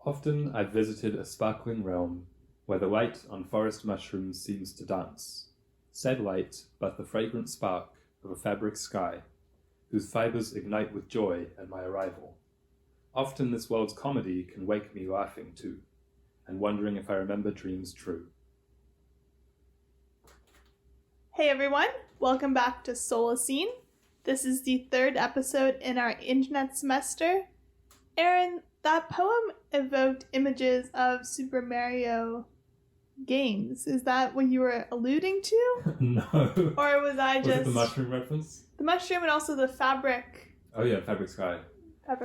Often I've visited a sparkling realm, where the light on forest mushrooms seems to dance, said light but the fragrant spark of a fabric sky, whose fibres ignite with joy at my arrival. Often this world's comedy can wake me laughing too, and wondering if I remember dreams true. Hey everyone, welcome back to Solacene. This is the third episode in our internet semester. Aaron, that poem evoked images of Super Mario games. Is that what you were alluding to? No. Or was I Was just... it the mushroom reference? The mushroom and also the fabric Oh yeah, Fabric Sky.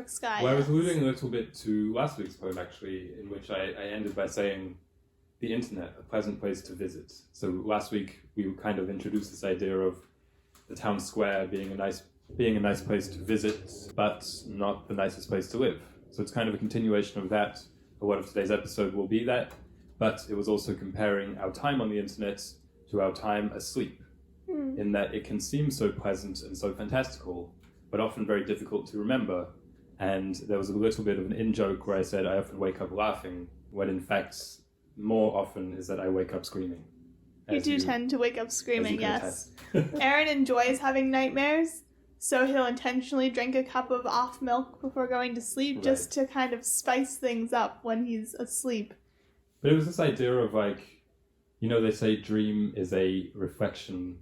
sky. Well, I was yes. alluding a little bit to last week's poem actually, in which I ended by saying the internet, a pleasant place to visit. So last week we kind of introduced this idea of the town square being a nice place to visit, but not the nicest place to live. So it's kind of a continuation of that. A lot of today's episode will be that, but it was also comparing our time on the internet to our time asleep, in that it can seem so pleasant and so fantastical, but often very difficult to remember. And there was a little bit of an in-joke where I said I often wake up laughing, when in fact, more often is that I wake up screaming. You do tend to wake up screaming, yes. Attest. Aaron enjoys having nightmares, so he'll intentionally drink a cup of off milk before going to sleep, just to kind of spice things up when he's asleep. But it was this idea of they say dream is a reflection,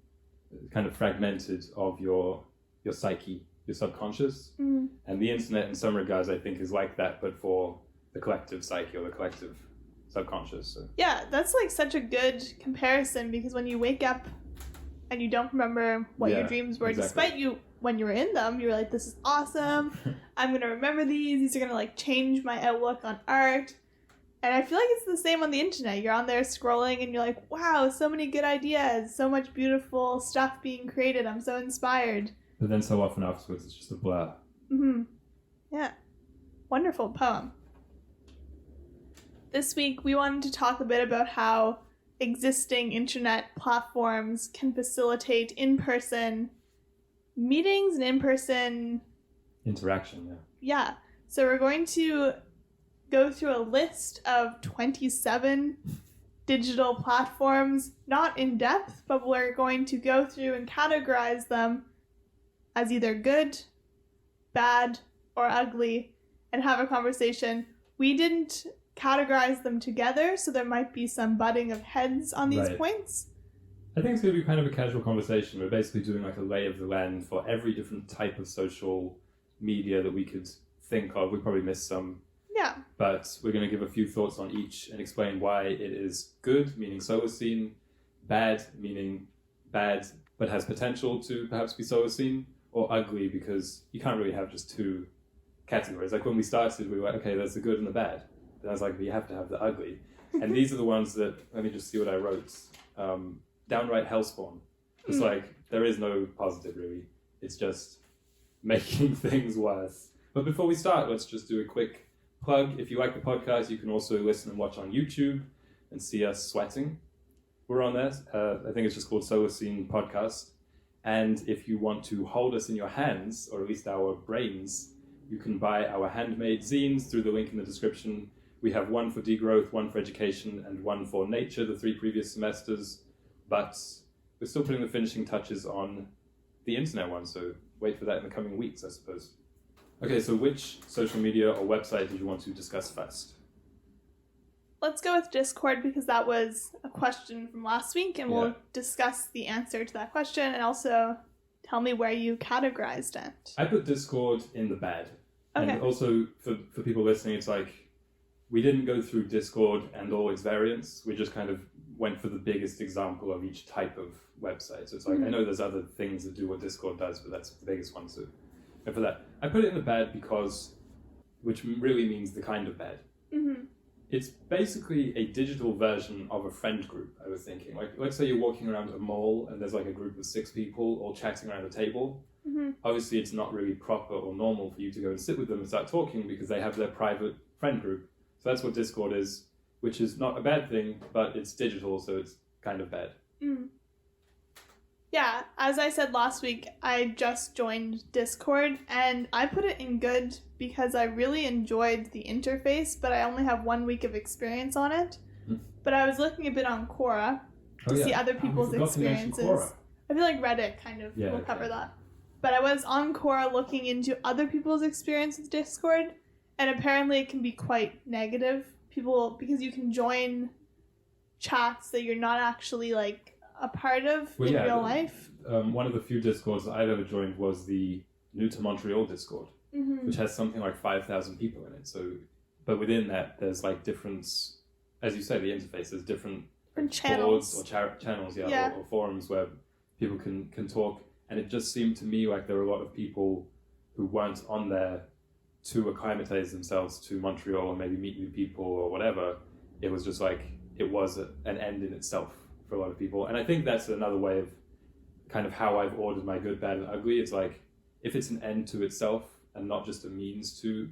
kind of fragmented of your psyche, your subconscious. And the internet in some regards I think is like that, but for the collective psyche or the collective subconscious. So. Yeah, that's like such a good comparison, because when you wake up and you don't remember what your dreams were, exactly. despite you when you were in them, you were like, this is awesome, I'm gonna remember these are gonna like change my outlook on art. And I feel like it's the same on the internet. You're on there scrolling and you're like, wow, so many good ideas, so much beautiful stuff being created, I'm so inspired. But then so often afterwards it's just a blur. Yeah. Wonderful poem. This week we wanted to talk a bit about how existing internet platforms can facilitate in-person meetings and in-person Interaction, Yeah. So we're going to go through a list of 27 digital platforms, not in depth, but we're going to go through and categorize them as either good, bad, or ugly, and have a conversation. We didn't categorize them together, so there might be some butting of heads on these points. I think it's going to be kind of a casual conversation. We're basically doing like a lay of the land for every different type of social media that we could think of. We probably missed some. Yeah. But we're going to give a few thoughts on each and explain why it is good, meaning Solacene, bad, meaning bad but has potential to perhaps be Solacene, or ugly because you can't really have just two categories. Like when we started, we were like, okay, there's the good and the bad. Then I was like, but you have to have the ugly. And these are the ones that, let me just see what I wrote. Downright hellspawn. It's like, there is no positive really. It's just making things worse. But before we start, let's just do a quick plug. If you like the podcast, you can also listen and watch on YouTube and see us sweating. We're on there. I think it's just called Solacene Podcast. And if you want to hold us in your hands, or at least our brains, you can buy our handmade zines through the link in the description. We have one for degrowth, one for education, and one for nature, the 3 previous semesters. But we're still putting the finishing touches on the internet one, so wait for that in the coming weeks, I suppose. Okay, so which social media or website did you want to discuss first? Let's go with Discord, because that was a question from last week, and we'll discuss the answer to that question, and also tell me where you categorized it. I put Discord in the bad. Okay. And also, for people listening, it's like, we didn't go through Discord and all its variants. We just kind of went for the biggest example of each type of website. So it's like, I know there's other things that do what Discord does, but that's the biggest one. So, and for that, I put it in the bad because, which really means the kind of bad. It's basically a digital version of a friend group, I was thinking. Like, let's say you're walking around a mall and there's like a group of 6 people all chatting around a table. Obviously, it's not really proper or normal for you to go and sit with them and start talking because they have their private friend group. So that's what Discord is, which is not a bad thing, but it's digital, so it's kind of bad. Yeah, as I said last week, I just joined Discord, and I put it in good because I really enjoyed the interface, but I only have 1 week of experience on it. But I was looking a bit on Quora to see other people's experiences. I feel like Reddit kind of will cover that. But I was on Quora looking into other people's experience with Discord, and apparently it can be quite negative. Because you can join chats that you're not actually like a part of in real life. One of the few Discords that I've ever joined was the New to Montreal Discord, which has something like 5,000 people in it. So, but within that, there's like different, as you say, the interface. There's different channels boards or channels, or forums where people can talk. And it just seemed to me like there were a lot of people who weren't on there to acclimatize themselves to Montreal or maybe meet new people or whatever. It was just like it was an end in itself for a lot of people. And I think that's another way of kind of how I've ordered my good, bad, and ugly. It's like, if it's an end to itself and not just a means to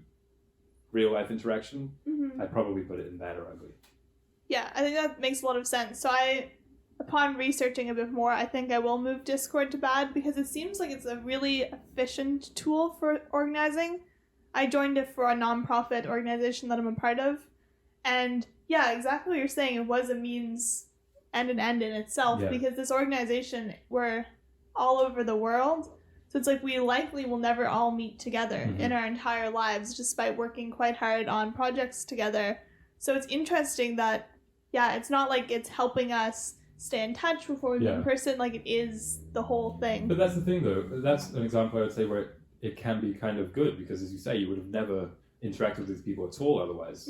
real life interaction, I'd probably put it in bad or ugly. Yeah, I think that makes a lot of sense. So upon researching a bit more, I think I will move Discord to bad because it seems like it's a really efficient tool for organizing. I joined it for a nonprofit organization that I'm a part of. And yeah, exactly what you're saying. It was a means and an end in itself because this organization, we're all over the world. So it's like we likely will never all meet together in our entire lives, despite working quite hard on projects together. So it's interesting that, it's not like it's helping us stay in touch before we meet in person. Like, it is the whole thing. But that's the thing, though. That's an example I would say where it can be kind of good because, as you say, you would have never interacted with these people at all otherwise.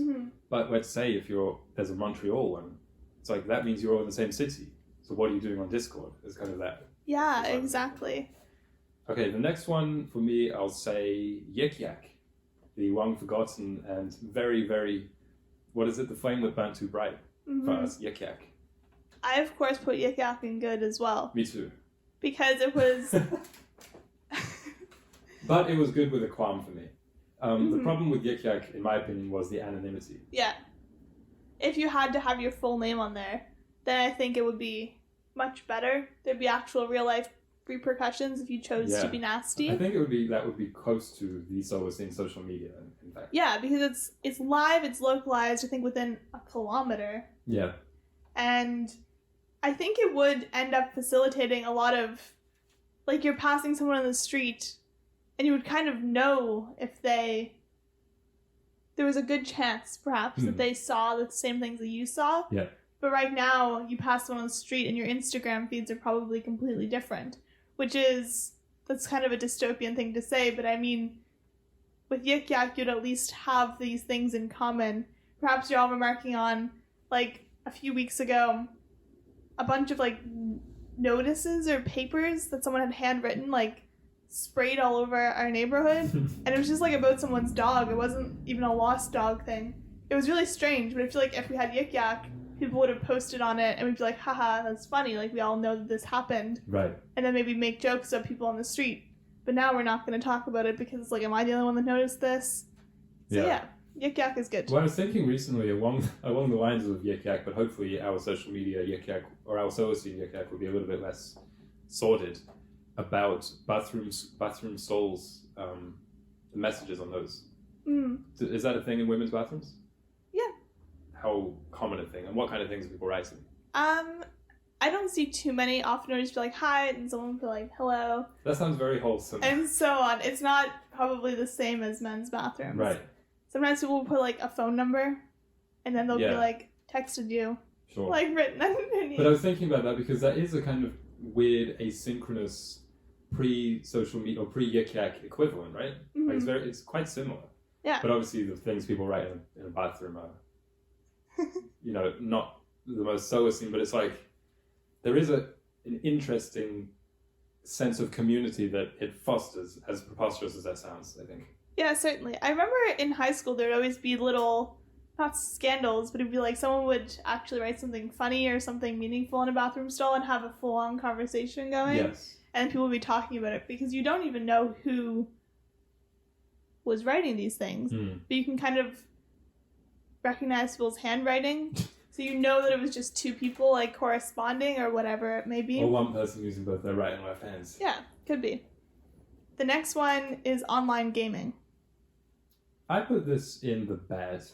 But let's say if there's a Montreal one, it's like that means you're all in the same city. So what are you doing on Discord? It's kind of that. Yeah, exactly. Okay, the next one for me, I'll say Yik Yak, the long forgotten and very, very, what is it? The flame that burnt too bright for us, Yik Yak. I, of course, put Yik Yak in good as well. Me too. Because it was... But it was good with a qualm for me. The problem with Yik Yak, in my opinion, was the anonymity. Yeah. If you had to have your full name on there, then I think it would be much better. There'd be actual real-life repercussions if you chose to be nasty. I think that would be close to the Solacene social media, in fact. Yeah, because it's live, it's localized, I think, within a kilometer. Yeah. And I think it would end up facilitating a lot of, like, you're passing someone on the street, and you would kind of know if there was a good chance, perhaps, that they saw the same things that you saw. Yeah. But right now, you pass someone on the street, and your Instagram feeds are probably completely different, that's kind of a dystopian thing to say, but I mean, with Yik Yak, you'd at least have these things in common. Perhaps you're all remarking on, like, a few weeks ago, a bunch of, like, notices or papers that someone had handwritten, like, sprayed all over our neighborhood, and it was just, like, about someone's dog. It wasn't even a lost dog thing. It was really strange, but I feel like if we had Yik Yak, people would have posted on it, and we'd be like, haha, that's funny, like, we all know that this happened. Right. And then maybe make jokes of people on the street. But now we're not going to talk about it because it's like, am I the only one that noticed this? So yeah, Yik Yak is good. Well, I was thinking recently along the lines of Yik Yak, but hopefully our social media Yik Yak, or our Solacene Yik Yak, will be a little bit less sordid about bathroom stalls, the messages on those. Is that a thing in women's bathrooms? Yeah. How common a thing, and what kind of things are people writing? I don't see too many. Often I just be like, hi, and someone will be like, hello. That sounds very wholesome. And so on. It's not probably the same as men's bathrooms. Right. Sometimes people will put like a phone number, and then they'll be like, texted you. Sure. Like written underneath. But I was thinking about that because that is a kind of weird asynchronous pre-social media or pre-Yik Yak equivalent, right? Like it's quite similar. Yeah. But obviously the things people write in a bathroom are, not the most Solacene, but it's like there is an interesting sense of community that it fosters, as preposterous as that sounds, I think. Yeah, certainly. I remember in high school there would always be little, not scandals, but it'd be like someone would actually write something funny or something meaningful in a bathroom stall and have a full-on conversation going. Yes. And people would be talking about it because you don't even know who was writing these things. But you can kind of recognize people's handwriting. So you know that it was just two people like corresponding or whatever it may be. Or one person using both their right and left hands. Yeah, could be. The next one is online gaming. I put this in the bad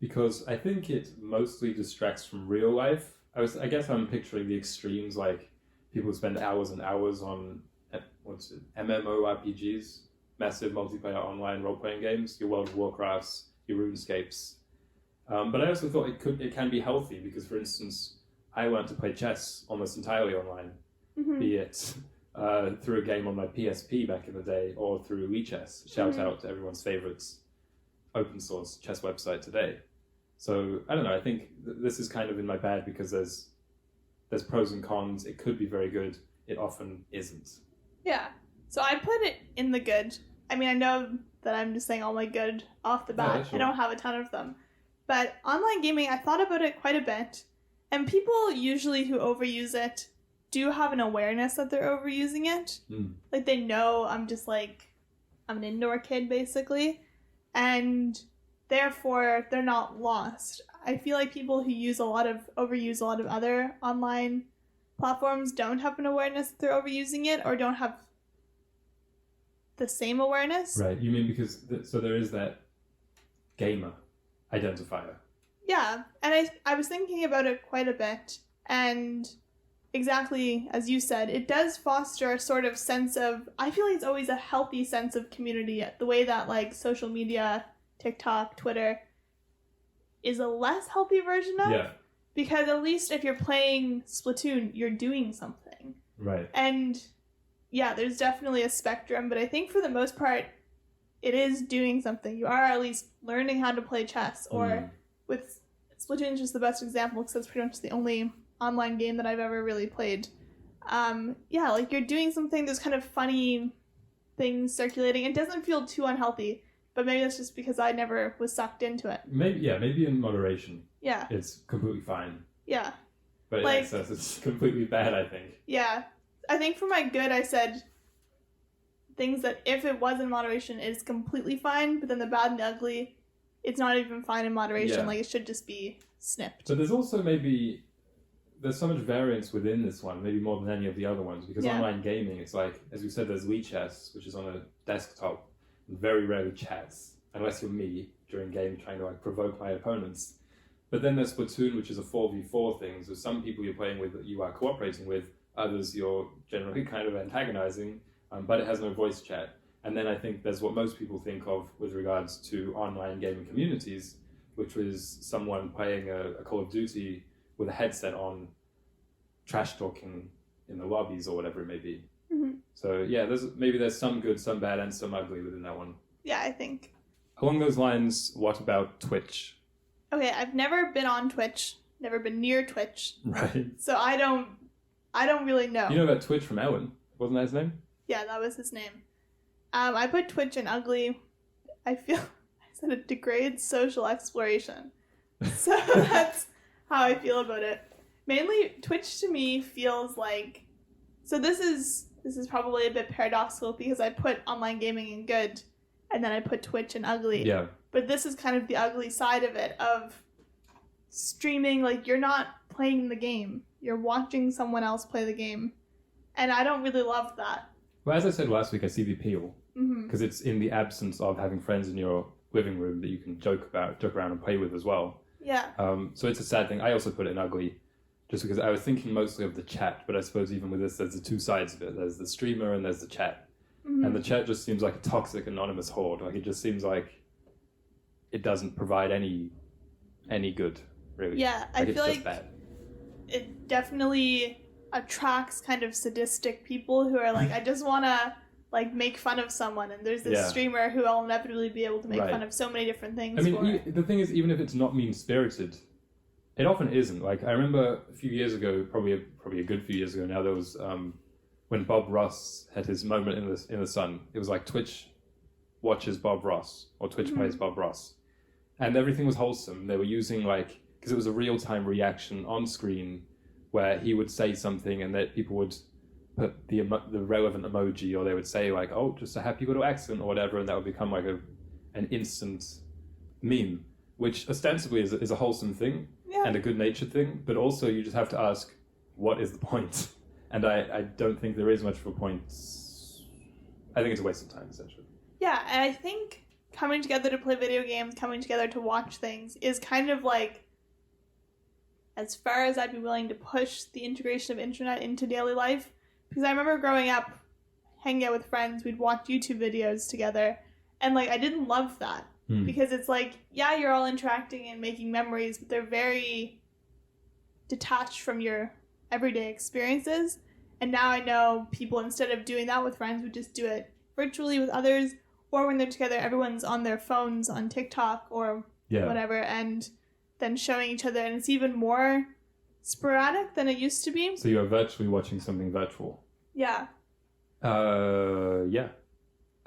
because I think it mostly distracts from real life. I guess I'm picturing the extremes, like people spend hours and hours on MMORPGs, massive multiplayer online role-playing games, your World of Warcrafts, your RuneScapes. But I also thought it can be healthy because, for instance, I learned to play chess almost entirely online, be it through a game on my PSP back in the day or through WeChess. Shout out to everyone's favorites open source chess website today. So I don't know. I think this is kind of in my bad because there's pros and cons. It could be very good. It often isn't. Yeah. So I put it in the good. I mean, I know that I'm just saying all my good off the bat. Yeah, sure. I don't have a ton of them. But online gaming, I thought about it quite a bit. And people usually who overuse it do have an awareness that they're overusing it. Like they know I'm an indoor kid basically. And therefore they're not lost. I feel like people who overuse a lot of other online platforms don't have an awareness that they're overusing it or don't have the same awareness. Right. You mean because so there is that gamer identifier. Yeah, and I was thinking about it quite a bit, and exactly as you said, it does foster a sort of sense of, I feel like it's always a healthy sense of community, the way that like social media, TikTok, Twitter, is a less healthy version of. Yeah. Because at least if you're playing Splatoon, you're doing something. Right. And yeah, there's definitely a spectrum, but I think for the most part, it is doing something. You are at least learning how to play chess, or with Splatoon is just the best example because it's pretty much the only online game that I've ever really played. Yeah, like you're doing something, there's kind of funny things circulating. It doesn't feel too unhealthy, but maybe that's just because I never was sucked into it. Maybe in moderation. Yeah. It's completely fine. Yeah. But in Like- excess, it's completely bad, I think. Yeah. I think for my good, I said things that if it was in moderation, it's completely fine, but then the bad and the ugly, it's not even fine in moderation. Yeah. Like, it should just be snipped. But there's also there's so much variance within this one, maybe more than any of the other ones, because Yeah. online gaming, it's like, as we said, there's WeChess, which is on a desktop, and very rarely chats, unless you're me during game trying to like provoke my opponents. But then there's Splatoon, which is a 4v4 thing, so some people you're playing with that you are cooperating with, others you're generally kind of antagonizing, but it has no voice chat. And then I think there's what most people think of with regards to online gaming communities, which was someone playing a Call of Duty with a headset on, trash talking in the lobbies or whatever it may be. Mhm. So yeah, there's some good, some bad, and some ugly within that one. Yeah, I think. Along those lines, what about Twitch? Okay, I've never been on Twitch, never been near Twitch, Right. so I don't really know. You know about Twitch from Ellen? Wasn't that his name? Yeah, that was his name. I put Twitch in ugly. I said it degrades social exploration. So that's how I feel about it. Mainly, Twitch to me feels like... So this is probably a bit paradoxical because I put online gaming in good, and then I put Twitch in ugly. Yeah. But this is kind of the ugly side of it, of streaming, like you're not playing the game. You're watching someone else play the game. And I don't really love that. Well, as I said last week, I see the appeal Mm-hmm. because it's in the absence of having friends in your living room that you can joke around and play with as well. Yeah. So it's a sad thing. I also put it in ugly just because I was thinking mostly of the chat, but I suppose even with this, there's the two sides of it. There's the streamer and there's the chat. Mm-hmm. And the chat just seems like a toxic, anonymous horde. Like, it just seems like it doesn't provide any good, really. Yeah, I Like, feel it's just like bad. it definitely attracts kind of sadistic people who are like, I just want to like make fun of someone, and there's this Yeah. streamer who I'll inevitably be able to make Right. fun of so many different things I mean, for. the thing is, even if it's not mean-spirited, it often isn't. Like, I remember a few years ago, probably a good few years ago now, there was when Bob Ross had his moment in the sun. It was like Twitch watches Bob Ross, or Twitch Mhm. plays Bob Ross, and everything was wholesome. They were using because it was a real-time reaction on screen where he would say something and that people would put the relevant emoji, or they would say like, "Oh, just a happy little accident" or whatever, and that would become like an instant meme, which ostensibly is a wholesome thing. Yeah. and a good natured thing, but also you just have to ask, what is the point? And I don't think there is much of a point. I think it's a waste of time, essentially. Yeah, and I think coming together to play video games, coming together to watch things is kind of like as far as I'd be willing to push the integration of internet into daily life. Because I remember growing up, hanging out with friends, we'd watch YouTube videos together, and like I didn't love that. Because it's like, yeah, you're all interacting and making memories, but they're very detached from your everyday experiences. And now I know people, instead of doing that with friends, would just do it virtually with others, or when they're together, everyone's on their phones on TikTok or whatever, and then showing each other, and it's even more sporadic than it used to be. So you're virtually watching something virtual. Yeah. Yeah.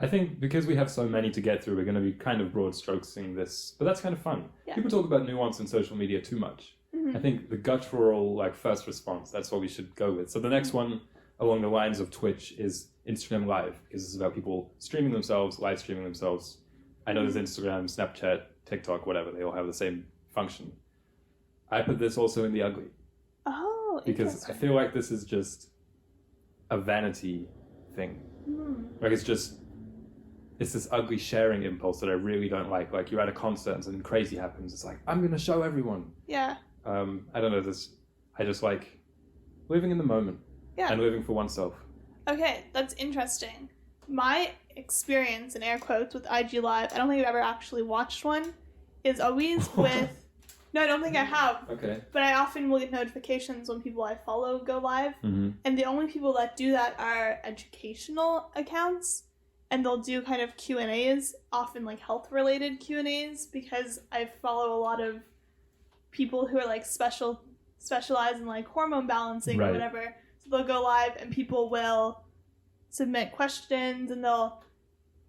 I think because we have so many to get through, we're going to be kind of broad strokesing this, but that's kind of fun. Yeah. People talk about nuance in social media too much. Mm-hmm. I think the guttural, like, first response, that's what we should go with. So the next one along the lines of Twitch is Instagram Live, because it's about people streaming themselves, live streaming themselves. I know there's Instagram, Snapchat, TikTok, whatever. They all have the same function. I put this also in the ugly. Oh, because I feel like this is just a vanity thing. Like, it's this ugly sharing impulse that I really don't like. Like, you're at a concert and something crazy happens. It's like, I'm going to show everyone. Yeah. I don't know, I just like living in the moment. Yeah. And living for oneself. Okay, that's interesting. My experience, in air quotes, with IG Live, I don't think I've ever actually watched one, is always with... No, I don't think I have. Okay. But I often will get notifications when people I follow go live. Mm-hmm. And the only people that do that are educational accounts. And they'll do kind of Q&As, often like health-related Q&As, because I follow a lot of people who are like specialize in like hormone balancing or whatever. So they'll go live and people will submit questions and they'll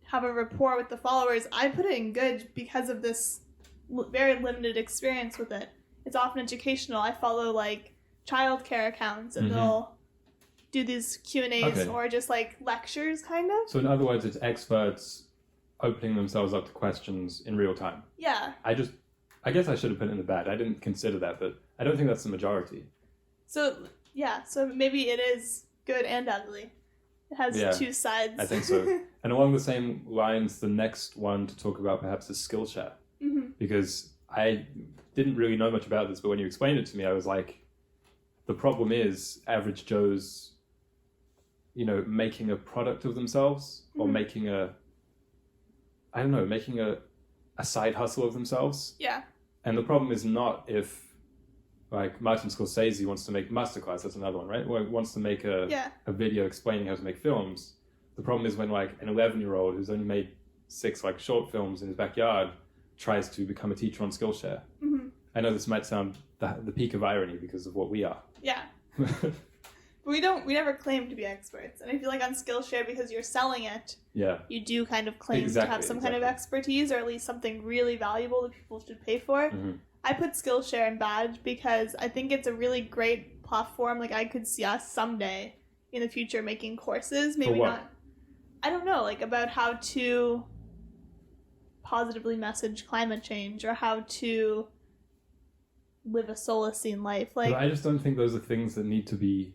have a rapport with the followers. I put it in good because of this very limited experience with it. It's often educational. I follow like childcare accounts and they'll do these Q&As or just like lectures kind of. So in other words, it's experts opening themselves up to questions in real time. Yeah. I guess I should have put it in the bad. I didn't consider that, but I don't think that's the majority. So, yeah, so maybe it is good and ugly. It has two sides. I think so. And along the same lines, the next one to talk about perhaps is Skillshare. Mm-hmm. Because I didn't really know much about this, but when you explained it to me, I was like, the problem is average Joes, making a product of themselves or making a side hustle of themselves. Yeah. And the problem is not if, like, Martin Scorsese wants to make Masterclass, that's another one, right? Or wants to make a video explaining how to make films. The problem is when, like, an 11-year-old who's only made 6, like, short films in his backyard tries to become a teacher on Skillshare. Mm-hmm. I know this might sound the peak of irony because of what we are. Yeah. We never claim to be experts. And I feel like on Skillshare, because you're selling it, you do kind of claim to have some kind of expertise or at least something really valuable that people should pay for. Mm-hmm. I put Skillshare in bad because I think it's a really great platform. Like, I could see us someday in the future making courses. Maybe not. I don't know, like about how to positively message climate change or how to live a Solacene life. Like, but I just don't think those are things that need to be...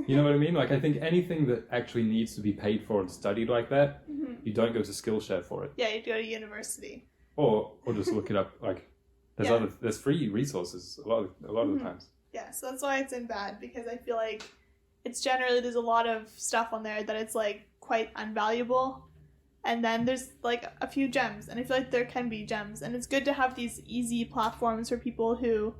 You know what I mean? Like, I think anything that actually needs to be paid for and studied like that, you don't go to Skillshare for it. Yeah, you go to university. Or just look it up. Like, there's free resources a lot of the times. Yeah, so that's why it's in bad, because I feel like it's generally, there's a lot of stuff on there that it's like quite unvaluable. And then there's like a few gems, and I feel like there can be gems. And it's good to have these easy platforms for people who...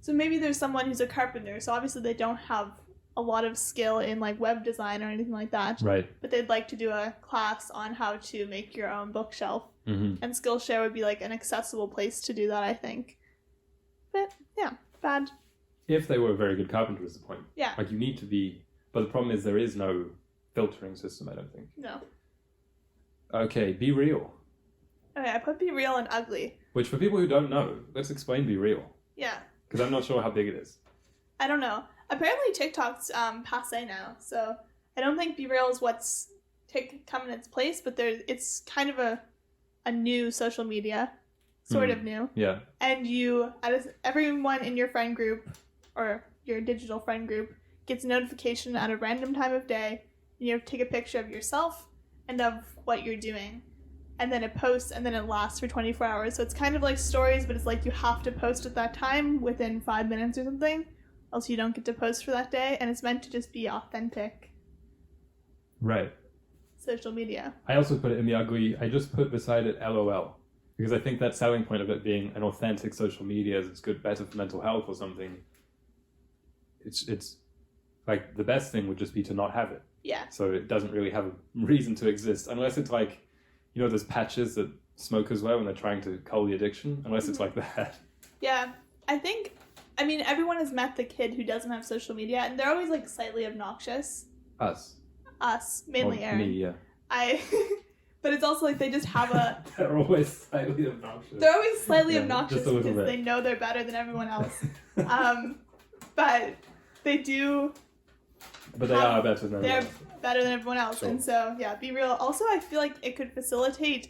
So maybe there's someone who's a carpenter, so obviously they don't have a lot of skill in like web design or anything like that. Right. But they'd like to do a class on how to make your own bookshelf. Mm-hmm. And Skillshare would be like an accessible place to do that, I think. But yeah, bad. If they were a very good carpenter is the point. Yeah. Like, you need to be... But the problem is there is no filtering system, I don't think. No. Okay, Be Real. Okay, I put Be Real and Ugly. Which, for people who don't know, let's explain Be Real. Yeah. Because I'm not sure how big it is. I don't know. Apparently TikTok's passe now, so I don't think Be Real is what's come in its place, but it's kind of a new social media. sort of new. Yeah. And everyone in your friend group or your digital friend group gets a notification at a random time of day. And you have to take a picture of yourself and of what you're doing. And then it posts, and then it lasts for 24 hours. So it's kind of like stories, but it's like you have to post at that time within 5 minutes or something, else you don't get to post for that day. And it's meant to just be authentic Right. social media. I also put it in the ugly. I just put beside it LOL. Because I think that selling point of it being an authentic social media is it's good, better for mental health or something. It's like the best thing would just be to not have it. Yeah. So it doesn't really have a reason to exist unless it's like, you know, those patches that smokers wear when they're trying to cull the addiction. Unless it's like that. Yeah. I mean, everyone has met the kid who doesn't have social media, and they're always like slightly obnoxious. Us, mainly or Aaron. me, yeah. But it's also like they just have They're always slightly obnoxious. They're always slightly Yeah, obnoxious just a little because bit. they know they're better than everyone else. But they do. But they are better than They're everyone else. better than everyone else, Sure. and so yeah, be real. Also, I feel like it could facilitate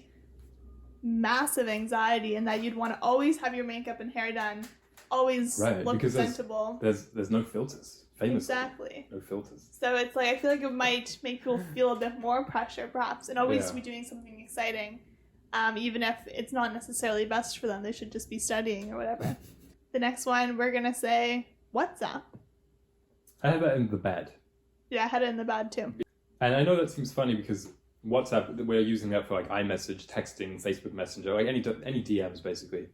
massive anxiety, in that you'd want to always have your makeup and hair done, always Right, look because presentable. There's no filters. Famously. Exactly. No filters. So it's like I feel like it might make people feel a bit more pressure, perhaps, and always Yeah. to be doing something exciting, even if it's not necessarily best for them. They should just be studying or whatever. The next one we're gonna say WhatsApp. I have that in the bad. Yeah, I had it in the bad too. And I know that seems funny because WhatsApp, we're using that for like iMessage, texting, Facebook Messenger, like any DMs basically.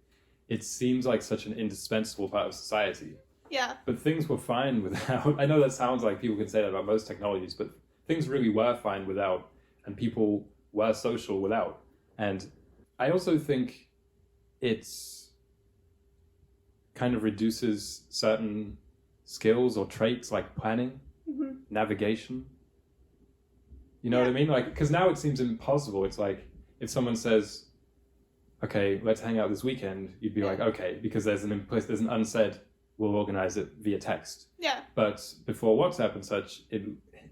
It seems like such an indispensable part of society. Yeah. But things were fine without. I know that sounds like people can say that about most technologies, but things really were fine without, and people were social without. And I also think it's kind of reduces certain skills or traits like planning, Hmm. navigation. You know what I mean? Like, because now it seems impossible. It's like if someone says, "Okay, let's hang out this weekend," you'd be like, "Okay," because there's an unsaid, "We'll organize it via text." Yeah. But before WhatsApp and such, it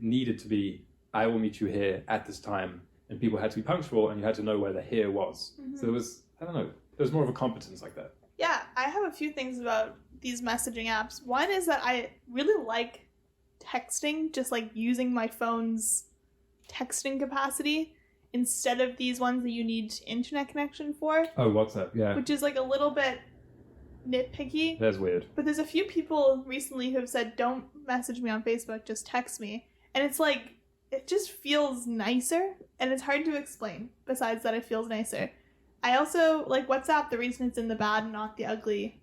needed to be, "I will meet you here at this time," and people had to be punctual, and you had to know where the here was. So there was, I don't know, there was more of a competence like that. Yeah, I have a few things about these messaging apps. One is that I really like texting, just like using my phone's texting capacity instead of these ones that you need internet connection for, Oh, WhatsApp, yeah. which is like a little bit nitpicky. That's weird. But there's a few people recently who have said, don't message me on Facebook, just text me. And it's like, it just feels nicer, and it's hard to explain, besides that it feels nicer. I also like WhatsApp. The reason it's in the bad and not the ugly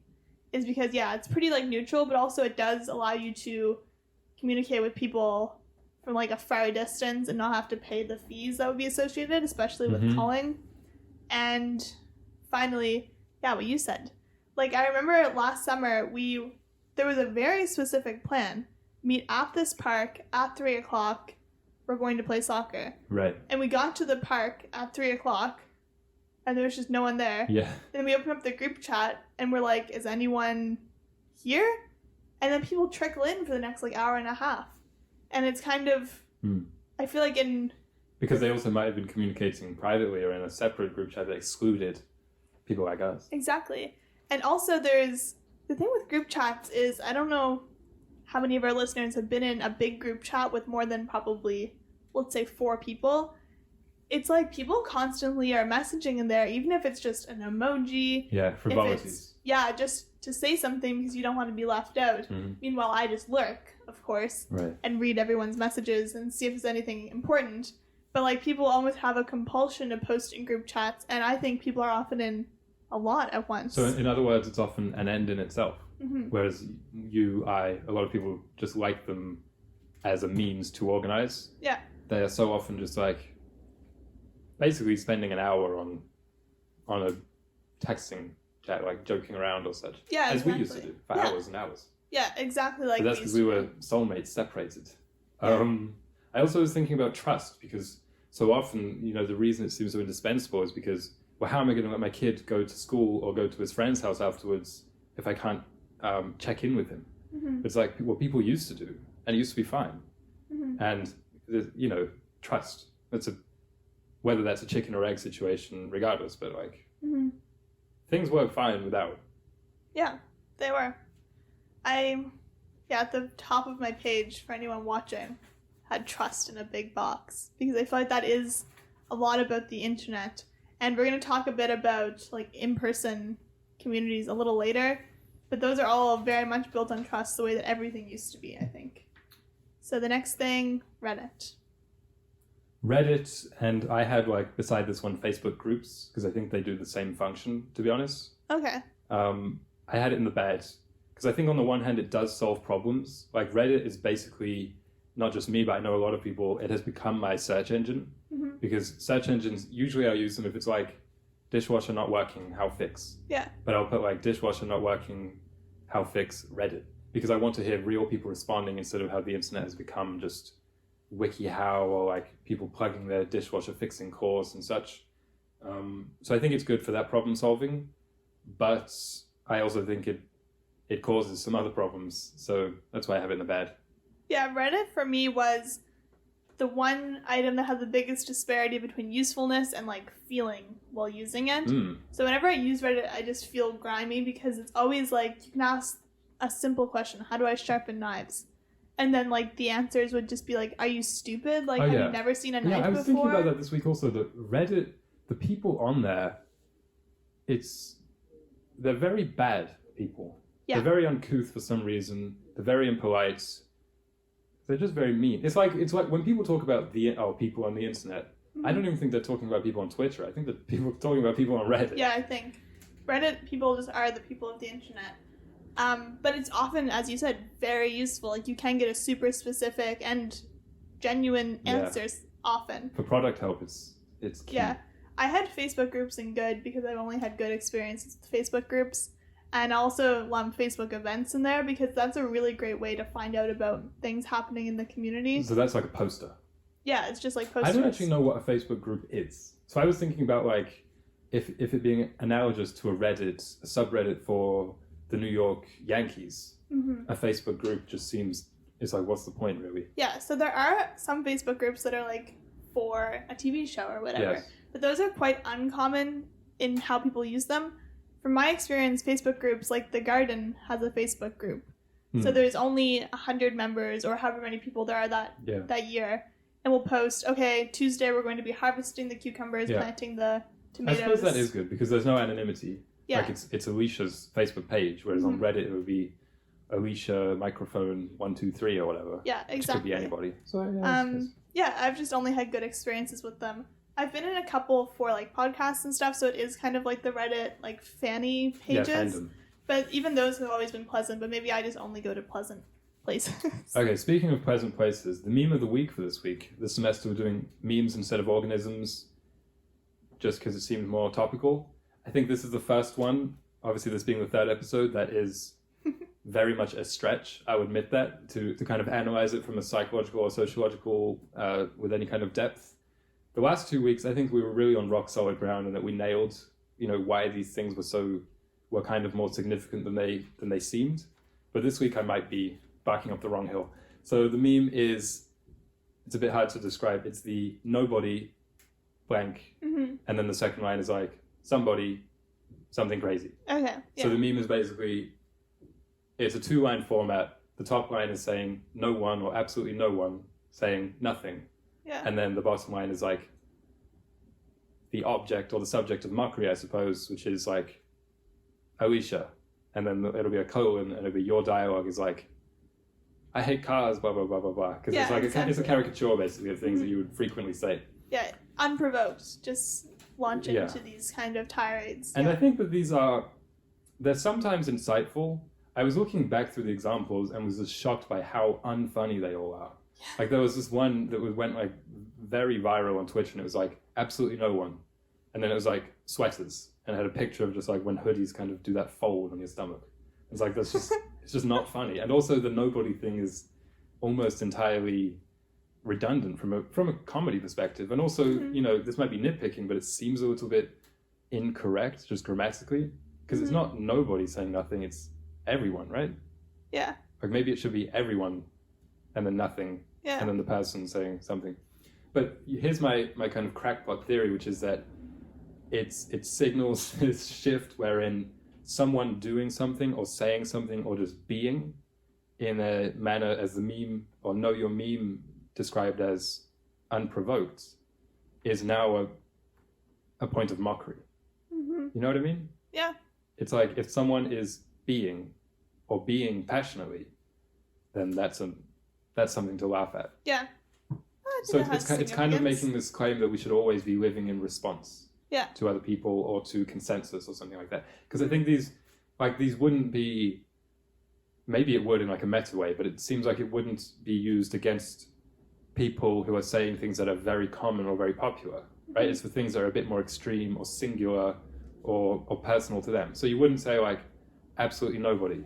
is because, yeah, it's pretty like neutral, but also it does allow you to communicate with people from like a far distance and not have to pay the fees that would be associated, especially with calling. And finally, yeah, what you said. Like, I remember last summer, there was a very specific plan. Meet at this park at 3 o'clock. We're going to play soccer. Right. And we got to the park at 3 o'clock, and there was just no one there. Yeah. And then we opened up the group chat, and we're like, is anyone here? And then people trickle in for the next, like, hour and a half. And it's kind of, I feel like Because they also might have been communicating privately or in a separate group chat that excluded people like us. Exactly. And also there's, the thing with group chats is, I don't know how many of our listeners have been in a big group chat with more than probably, let's say, 4 people. It's like people constantly are messaging in there, even if it's just an emoji. Yeah, frivolities. Yeah, just to say something because you don't want to be left out. Meanwhile, I just lurk, of course, Right. and read everyone's messages and see if there's anything important. But like people almost have a compulsion to post in group chats, and I think people are often in a lot at once. So in other words, it's often an end in itself. Whereas a lot of people just like them as a means to organize. Yeah. They are so often just like basically spending an hour on a texting chat, like joking around or such. Yeah, as exactly. we used to do for hours and hours. Yeah, exactly like But that's we because used we to were do. soulmates separated. Yeah. I also was thinking about trust because so often, the reason it seems so indispensable is because, well, how am I going to let my kid go to school or go to his friend's house afterwards if I can't check in with him? It's like what people used to do, and it used to be fine. And, trust. Whether that's a chicken or egg situation, regardless, but like, things work fine without. Yeah, they were. At the top of my page, for anyone watching, had trust in a big box, because I feel like that is a lot about the internet. And we're going to talk a bit about like in-person communities a little later, but those are all very much built on trust, the way that everything used to be, I think. So the next thing, Reddit. Reddit, and I had, like, beside this one, Facebook groups, because I think they do the same function, to be honest. Okay. I had it in the bed, because I think on the one hand it does solve problems. Like, Reddit is basically, not just me, but I know a lot of people, it has become my search engine. Mm-hmm. Because search engines, usually I'll use them if it's like, dishwasher not working, how fix? Yeah. But I'll put like, dishwasher not working, how fix Reddit? Because I want to hear real people responding instead of how the internet has become just WikiHow or like people plugging their dishwasher fixing course and such. So I think it's good for that problem solving, but I also think it causes some other problems. So that's why I have it in the bad. Yeah, Reddit for me was the one item that had the biggest disparity between usefulness and like feeling while using it. So whenever I use Reddit, I just feel grimy, because it's always like you can ask a simple question: how do I sharpen knives? And then like the answers would just be like, are you stupid? Like, have you never seen a knife before? I was thinking about that this week also. That Reddit, the people on there, they're very bad people. Yeah. They're very uncouth for some reason. They're very impolite. They're just very mean. It's like when people talk about people on the internet. I don't even think they're talking about people on Twitter. I think that people are talking about people on Reddit. Yeah, I think Reddit people just are the people of the internet. But it's often, as you said, very useful. Like, you can get a super specific and genuine answers often. For product help, it's key. Yeah. I had Facebook groups in Good because I've only had good experiences with Facebook groups. And also Facebook events in there, because that's a really great way to find out about things happening in the community. So that's like a poster. Yeah, it's just like posters. I don't actually know what a Facebook group is. So I was thinking about like if it being analogous to a subreddit for the New York Yankees, a Facebook group just seems, it's like, what's the point really? Yeah, so there are some Facebook groups that are like for a TV show or whatever. Yes. But those are quite uncommon in how people use them. From my experience, Facebook groups, like The Garden has a Facebook group. So there's only 100 members or however many people there are that year. And we'll post, okay, Tuesday we're going to be harvesting the cucumbers, planting the tomatoes. I suppose that is good because there's no anonymity. Yeah. Like it's Alicia's Facebook page, whereas on Reddit it would be Alicia microphone 123 or whatever. Yeah, exactly. Which could be anybody. So I've just only had good experiences with them. I've been in a couple for like podcasts and stuff, so it is kind of like the Reddit like fanny pages. Yeah, fandom. But even those have always been pleasant, but maybe I just only go to pleasant places. Okay, speaking of pleasant places, the meme of the week for this week, this semester we're doing memes instead of organisms just because it seemed more topical. I think this is the first one, obviously this being the third episode, that is very much a stretch, I would admit that, to kind of analyze it from a psychological or sociological with any kind of depth. The last 2 weeks, I think we were really on rock solid ground and that we nailed, why these things were kind of more significant than they seemed. But this week I might be barking up the wrong hill. So the meme is, it's a bit hard to describe. It's the nobody blank, and then the second line is like somebody, something crazy. Okay. Yeah. So the meme is basically, it's a 2-line format. The top line is saying no one or absolutely no one, saying nothing. Yeah. And then the bottom line is like the object or the subject of the mockery, I suppose, which is like Alicia. And then it'll be a colon and it'll be your dialogue is like, I hate cars, blah, blah, blah, blah, blah. Because it's like it's a caricature basically of things that you would frequently say. Yeah, unprovoked. Just launch into these kind of tirades. And I think that they're sometimes insightful. I was looking back through the examples and was just shocked by how unfunny they all are. Yeah. Like there was this one that went like very viral on Twitch and it was like absolutely no one. And then it was like sweaters and it had a picture of just like when hoodies kind of do that fold on your stomach. It's like, that's just, it's just not funny. And also the nobody thing is almost entirely redundant from a comedy perspective. And also, this might be nitpicking, but it seems a little bit incorrect just grammatically because it's not nobody saying nothing, it's everyone, right? Yeah. Like maybe it should be everyone and then nothing and then the person saying something. But here's my kind of crackpot theory, which is that it signals this shift wherein someone doing something or saying something or just being in a manner as the meme or Know Your Meme described as unprovoked is now a point of mockery. Mm-hmm. You know what I mean? Yeah. It's like if someone is being passionately, then that's something to laugh at. Yeah. So it's kind of making this claim that we should always be living in response Yeah. to other people or to consensus or something like that. Because I think these wouldn't be, maybe it would in like a meta way, but it seems like it wouldn't be used against people who are saying things that are very common or very popular, right? It's the things that are a bit more extreme or singular or personal to them. So you wouldn't say like absolutely nobody.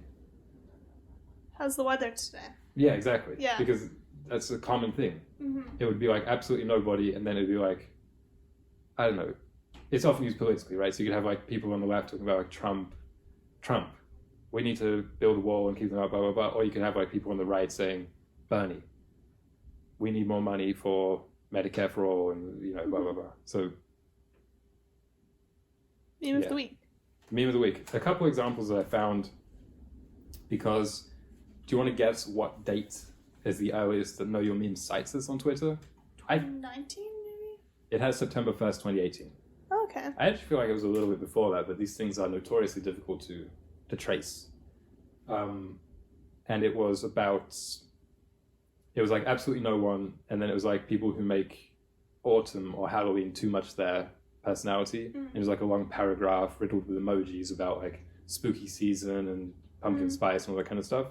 How's the weather today? Yeah, exactly. Yeah. Because that's a common thing. Mm-hmm. It would be like absolutely nobody, and then it'd be like, I don't know. It's often used politically, right? So you could have like people on the left talking about like Trump. We need to build a wall and keep them out, blah, blah, blah. Or you could have like people on the right saying, Bernie, we need more money for Medicare for all, and blah, blah, blah. So Meme of the week. Meme of the week. A couple examples that I found, because do you want to guess what date is the earliest that Know Your Meme cites this on Twitter? 2019 maybe? It has September 1st, 2018. Oh, okay. I actually feel like it was a little bit before that, but these things are notoriously difficult to trace. And it was like absolutely no one, and then it was like people who make autumn or Halloween too much their personality. And it was like a long paragraph riddled with emojis about like spooky season and pumpkin spice and all that kind of stuff.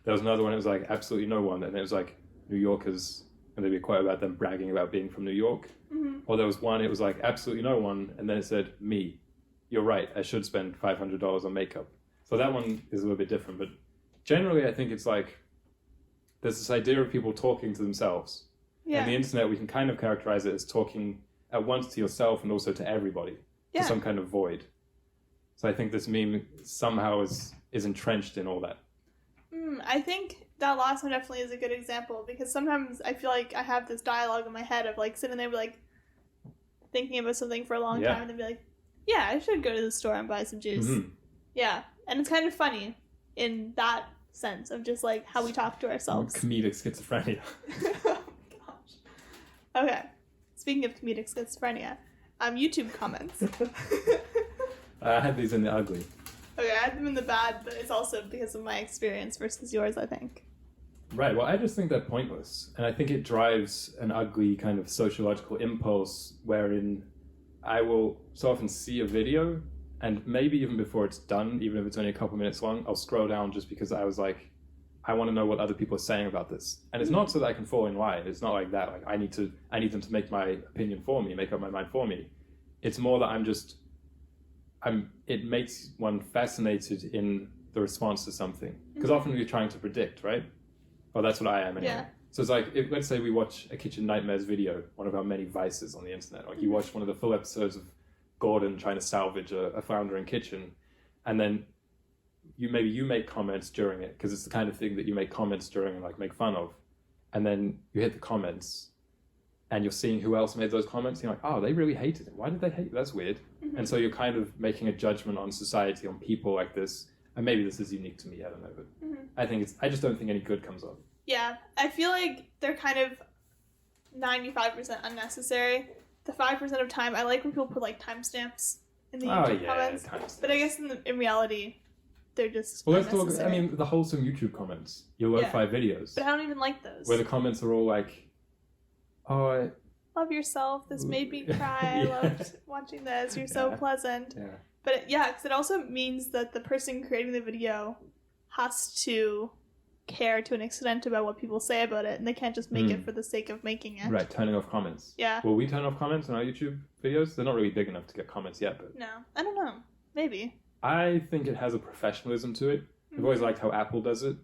There was another one, it was like absolutely no one, and it was like New Yorkers, and there'd be a quote about them bragging about being from New York. Or there was one, it was like absolutely no one, and then it said, me. You're right, I should spend $500 on makeup. So that one is a little bit different, but generally I think it's like there's this idea of people talking to themselves. Yeah. And the internet, we can kind of characterize it as talking at once to yourself and also to everybody, to some kind of void. So I think this meme somehow is entrenched in all that. I think that last one definitely is a good example, because sometimes I feel like I have this dialogue in my head of like sitting there like thinking about something for a long time and then be like, yeah, I should go to the store and buy some juice. Yeah. And it's kind of funny in that sense of just like how we talk to ourselves. Comedic schizophrenia. Oh my gosh. Okay. Speaking of comedic schizophrenia, YouTube comments. I had these in the ugly. Okay, I had them in the bad, but it's also because of my experience versus yours, I think. Right, well, I just think they're pointless. And I think it drives an ugly kind of sociological impulse wherein I will so often see a video, and maybe even before it's done, even if it's only a couple minutes long, I'll scroll down just because I was like, I want to know what other people are saying about this. And it's not so that I can fall in line. It's not like that. Like I need them to make my opinion for me, make up my mind for me. It's more that it makes one fascinated in the response to something. Because often we're trying to predict, right? Well, that's what I am anyway. Yeah. So it's like, let's say we watch a Kitchen Nightmares video, one of our many vices on the internet. Like you watch one of the full episodes of Gordon trying to salvage a floundering kitchen, and then you make comments during it, because it's the kind of thing that you make comments during and like make fun of. And then you hit the comments, and you're seeing who else made those comments. And you're like, oh, they really hated it. Why did they hate it? That's weird. And so you're kind of making a judgment on society, on people like this. And maybe this is unique to me, I don't know, but I just don't think any good comes of it. Yeah, I feel like they're kind of 95% unnecessary. The 5% of time, I like when people put like timestamps in the YouTube comments. Timestamps. But I guess in reality, they're just unnecessary. I mean, the wholesome YouTube comments, your lo-fi videos. But I don't even like those. Where the comments are all like, oh, love yourself, this made me cry, I loved watching this, you're so pleasant. Yeah. But because it also means that the person creating the video has to care to an extent about what people say about it, and they can't just make it for the sake of making it. Right, turning off comments. Yeah. Will we turn off comments on our YouTube videos? They're not really big enough to get comments yet, but... No, I don't know. Maybe. I think it has a professionalism to it. I've always liked how Apple does it,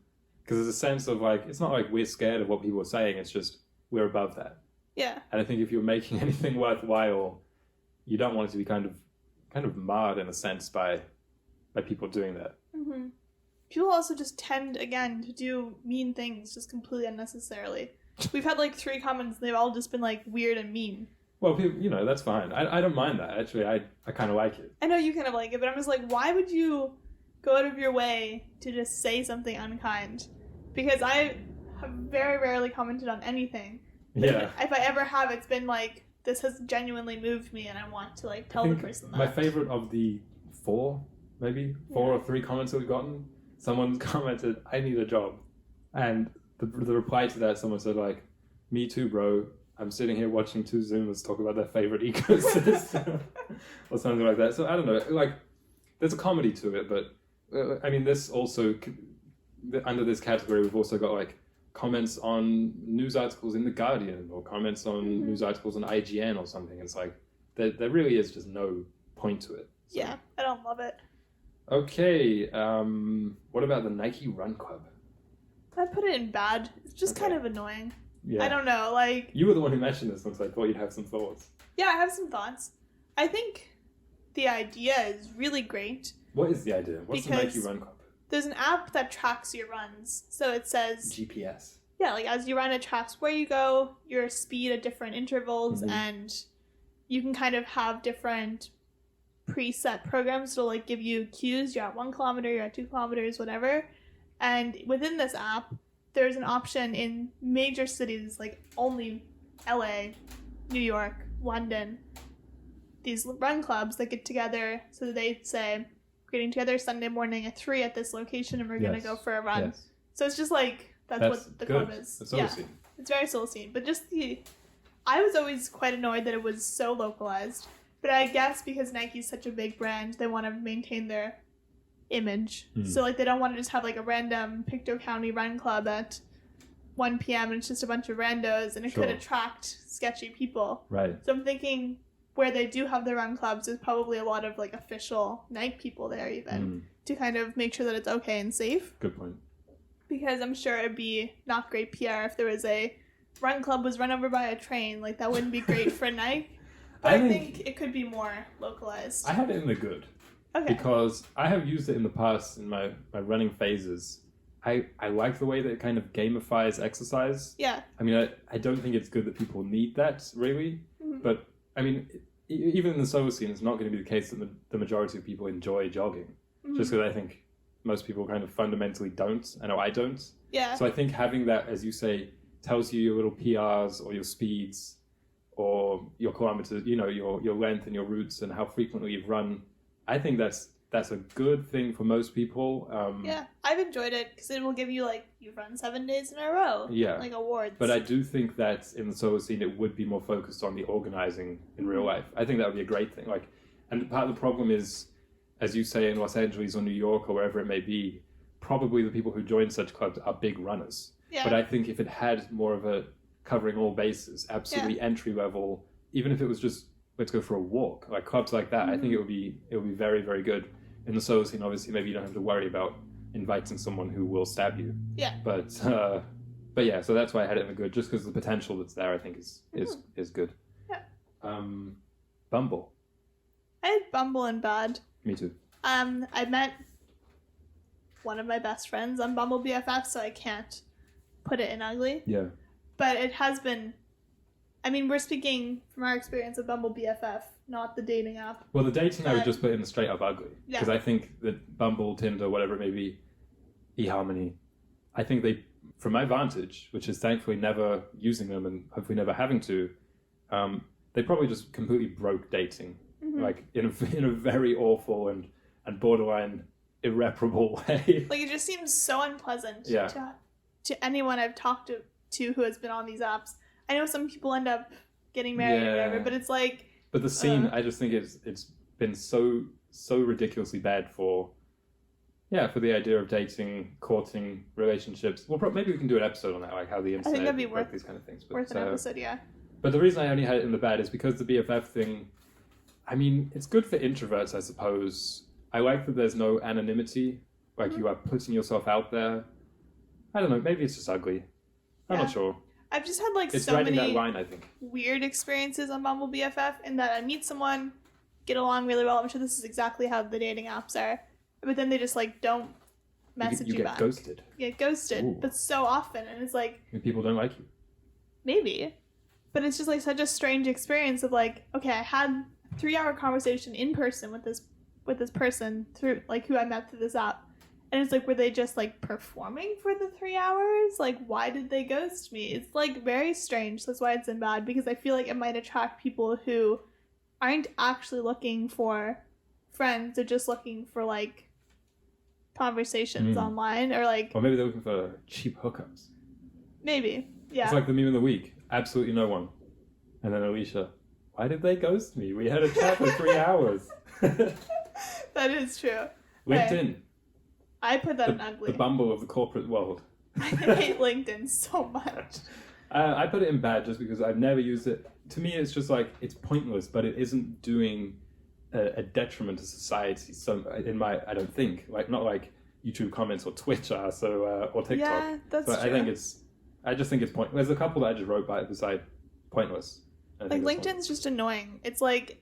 because there's a sense of like, it's not like we're scared of what people are saying, it's just we're above that. Yeah. And I think if you're making anything worthwhile, you don't want it to be kind of marred in a sense by people doing that. People also just tend, again, to do mean things just completely unnecessarily. We've had like 3 comments and they've all just been like weird and mean. Well, people, that's fine. I don't mind that. Actually, I kind of like it. I know you kind of like it, but I'm just like, why would you go out of your way to just say something unkind? Because I have very rarely commented on anything. But Yeah. if I ever have, it's been like, this has genuinely moved me and I want to like tell the person that. My favorite of the four or three comments that we've gotten, someone commented, "I need a job," and the reply to that, someone said like, "Me too, bro. I'm sitting here watching two Zoomers talk about their favorite ecosystem," or something like that. So I don't know. Like, there's a comedy to it, but I mean, this also under this category, we've also got like comments on news articles in The Guardian or comments on news articles on IGN or something. It's like there really is just no point to it. So. Yeah, I don't love it. Okay, what about the Nike Run Club? I'd put it in bad. It's just kind of annoying. Yeah. I don't know, like... You were the one who mentioned this, so I thought you'd have some thoughts. Yeah, I have some thoughts. I think the idea is really great. What is the idea? What's the Nike Run Club? There's an app that tracks your runs. So it says... GPS. Yeah, like as you run, it tracks where you go, your speed at different intervals, and you can kind of have different preset programs to like give you cues. You're at 1 kilometer, you're at 2 kilometers, whatever. And within this app, there's an option in major cities like only LA, New York, London, these run clubs that get together. So they say, we're getting together Sunday morning at 3 at this location and we're going to go for a run. Yes. So it's just like, that's what the club is. It's Solacene. It's very Solacene. But just I was always quite annoyed that it was so localized. But I guess because Nike's such a big brand, they want to maintain their image. So like they don't want to just have like a random Pictou County run club at 1 p.m. and it's just a bunch of randos and it could attract sketchy people. Right. So I'm thinking where they do have the run clubs, there's probably a lot of like official Nike people there even to kind of make sure that it's okay and safe. Good point. Because I'm sure it'd be not great PR if there was a run club was run over by a train. Like that wouldn't be great for Nike. But I think it could be more localized. I had it in the good. Okay. Because I have used it in the past in my running phases. I like the way that it kind of gamifies exercise. Yeah. I mean, I don't think it's good that people need that, really. But, I mean, even in the Solacene, it's not going to be the case that the majority of people enjoy jogging. Just because I think most people kind of fundamentally don't. I know I don't. Yeah. So I think having that, as you say, tells you your little PRs or your speeds or your kilometers, your length and your routes and how frequently you've run. I think that's a good thing for most people. Yeah, I've enjoyed it because it will give you like you've run 7 days in a row. Yeah, like awards. But I do think that in the Solacene it would be more focused on the organizing in real life. I think that would be a great thing. And part of the problem is, as you say, in Los Angeles or New York or wherever it may be, probably the people who join such clubs are big runners. Yeah. But I think if it had more of a covering all bases, absolutely entry level, even if it was just let's go for a walk, like clubs like that, I think it would be very, very good. In the Solacene, obviously, maybe you don't have to worry about inviting someone who will stab you. Yeah. But yeah, so that's why I had it in the good, just because the potential that's there, I think, is good. Yeah. Bumble. I had Bumble in bad. Me too. I met one of my best friends on Bumble BFF, so I can't put it in ugly. Yeah. But it has been. I mean, we're speaking from our experience of Bumble BFF, not the dating app. Well, the dating I would just put in the straight up ugly. Yeah. Because I think that Bumble, Tinder, whatever it may be, eHarmony, I think they, from my vantage, which is thankfully never using them and hopefully never having to, they probably just completely broke dating. Like in a very awful and borderline irreparable way. Like it just seems so unpleasant to anyone I've talked to who has been on these apps. I know some people end up getting married or whatever, but it's like... But the scene, I just think it's been so ridiculously bad for the idea of dating, courting, relationships. Well, maybe we can do an episode on that, like how the internet... I think that'd be worth these kind of things. But, worth an episode, yeah. But the reason I only had it in the bad is because the BFF thing... I mean, it's good for introverts, I suppose. I like that there's no anonymity. Like, you are putting yourself out there. I don't know, maybe it's just ugly. I'm not sure. I've just had like it's so many that line, I think. weird experiences on Bumble BFF in that I meet someone, get along really well. I'm sure this is exactly how the dating apps are. But then they just like don't message you back. You get ghosted. You get ghosted, but so often. And it's like... And people don't like you. Maybe. But it's just like such a strange experience of like, okay, I had a 3-hour conversation in person with this person through like who I met through this app. And it's like, were they just like performing for the 3 hours? Like, why did they ghost me? It's like very strange. That's why it's in bad, because I feel like it might attract people who aren't actually looking for friends. They're just looking for like conversations online, or like, or maybe they're looking for cheap hookups. Maybe, yeah. It's like the meme of the week. Absolutely no one. And then Alicia, why did they ghost me? We had a chat for 3 hours. That is true. LinkedIn. I put that in ugly. The Bumble of the corporate world. I hate LinkedIn so much. I put it in bad just because I've never used it. To me, it's just like, it's pointless, but it isn't doing a detriment to society. So I don't think, like, not like YouTube comments or Twitch are, or TikTok. Yeah, that's true. I just think it's pointless. There's a couple that I just wrote by beside pointless. Like, LinkedIn's just annoying. It's like,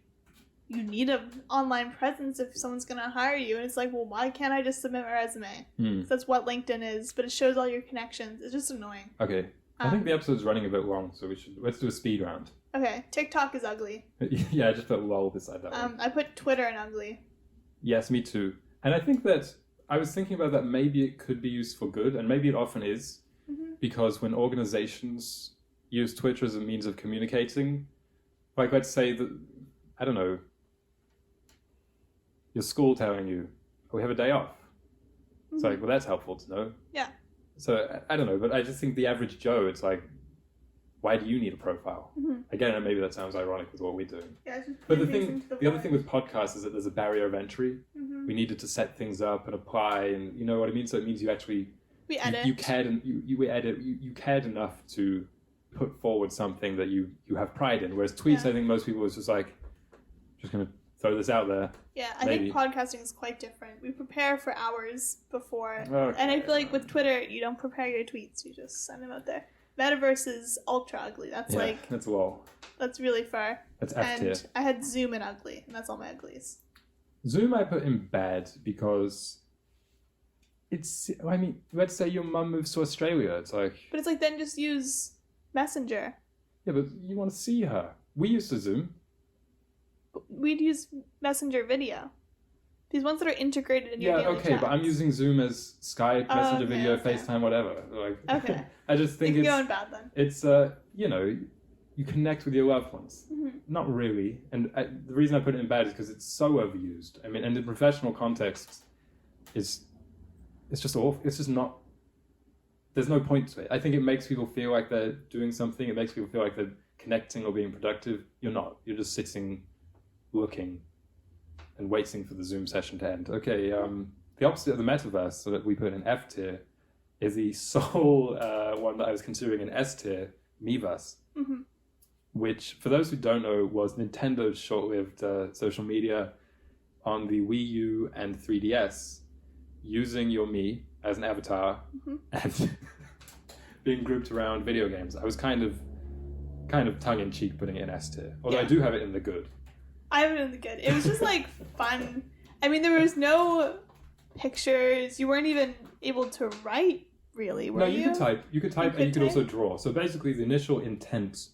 you need an online presence if someone's going to hire you. And it's like, well, why can't I just submit my resume? So that's what LinkedIn is, but it shows all your connections. It's just annoying. Okay. I think the episode's running a bit long, so let's do a speed round. Okay. TikTok is ugly. Yeah, I just put lol beside that one. I put Twitter in ugly. Yes, me too. And I think that I was thinking about that maybe it could be used for good, and maybe it often is, because when organizations use Twitter as a means of communicating, like let's say that, I don't know, your school telling you, oh, we have a day off. It's like, well, that's helpful to know. Yeah. So, I don't know, but I just think the average Joe, it's like, why do you need a profile? Again, maybe that sounds ironic with what we're doing. Yeah, but the other thing with podcasts is that there's a barrier of entry. We needed to set things up and apply, and you know what I mean? So it means you actually... We edit. You cared, and you edit. You cared enough to put forward something that you have pride in. Whereas tweets, I think most people was just like, just going to throw this out there. Yeah, I think podcasting is quite different. We prepare for hours before. Okay. And I feel like with Twitter, you don't prepare your tweets. You just send them out there. Metaverse is ultra ugly. That's that's lol. That's really far. That's F tier. And I had Zoom in ugly, and that's all my uglies. Zoom I put in bad because it's, I mean, let's say your mum moves to Australia. It's like... But it's like, then just use Messenger. Yeah, but you want to see her. We used to Zoom. We'd use Messenger video. These ones that are integrated in your daily chats. But I'm using Zoom as Skype, Messenger video, FaceTime, whatever. Like, okay. I just think it's going bad then. It's you know, you connect with your loved ones. Not really, and the reason I put it in bad is because it's so overused. I mean, and in professional context, it's just awful. It's just not. There's no point to it. I think it makes people feel like they're doing something. It makes people feel like they're connecting or being productive. You're not. You're just sitting, looking, and waiting for the Zoom session to end. Okay, the opposite of the metaverse, so that we put in F tier, is the sole one that I was considering in S tier, Miiverse, which, for those who don't know, was Nintendo's short-lived social media on the Wii U and 3DS, using your Mii as an avatar and being grouped around video games. I was kind of tongue-in-cheek putting it in S tier, although I do have it in the good. I have it in the good. It was just like fun. I mean, there was no pictures. You weren't even able to write, really, were you? No, you could type. You could type, and you could also draw. So basically, the initial intent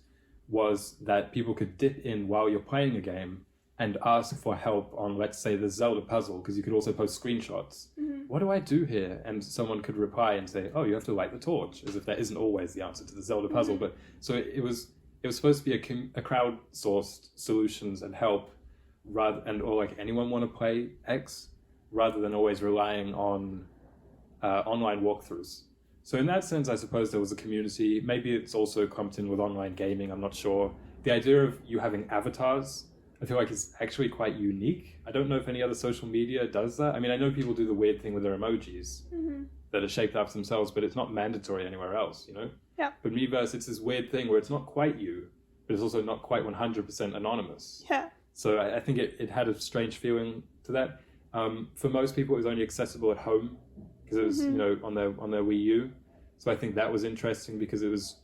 was that people could dip in while you're playing a game and ask for help on, let's say, the Zelda puzzle, because you could also post screenshots. What do I do here? And someone could reply and say, oh, you have to light the torch, as if that isn't always the answer to the Zelda puzzle. But so it was supposed to be a crowd-sourced solutions and help, or like anyone want to play X, rather than always relying on online walkthroughs. So in that sense, I suppose there was a community. Maybe it's also clumped in with online gaming, I'm not sure. The idea of you having avatars, I feel like it's actually quite unique. I don't know if any other social media does that. I mean, I know people do the weird thing with their emojis that are shaped after themselves, but it's not mandatory anywhere else, you know? Yeah. But Miiverse, it's this weird thing where it's not quite you, but it's also not quite 100% anonymous. Yeah. So I think it had a strange feeling to that. For most people, it was only accessible at home because it was, you know, on their Wii U. So I think that was interesting because it was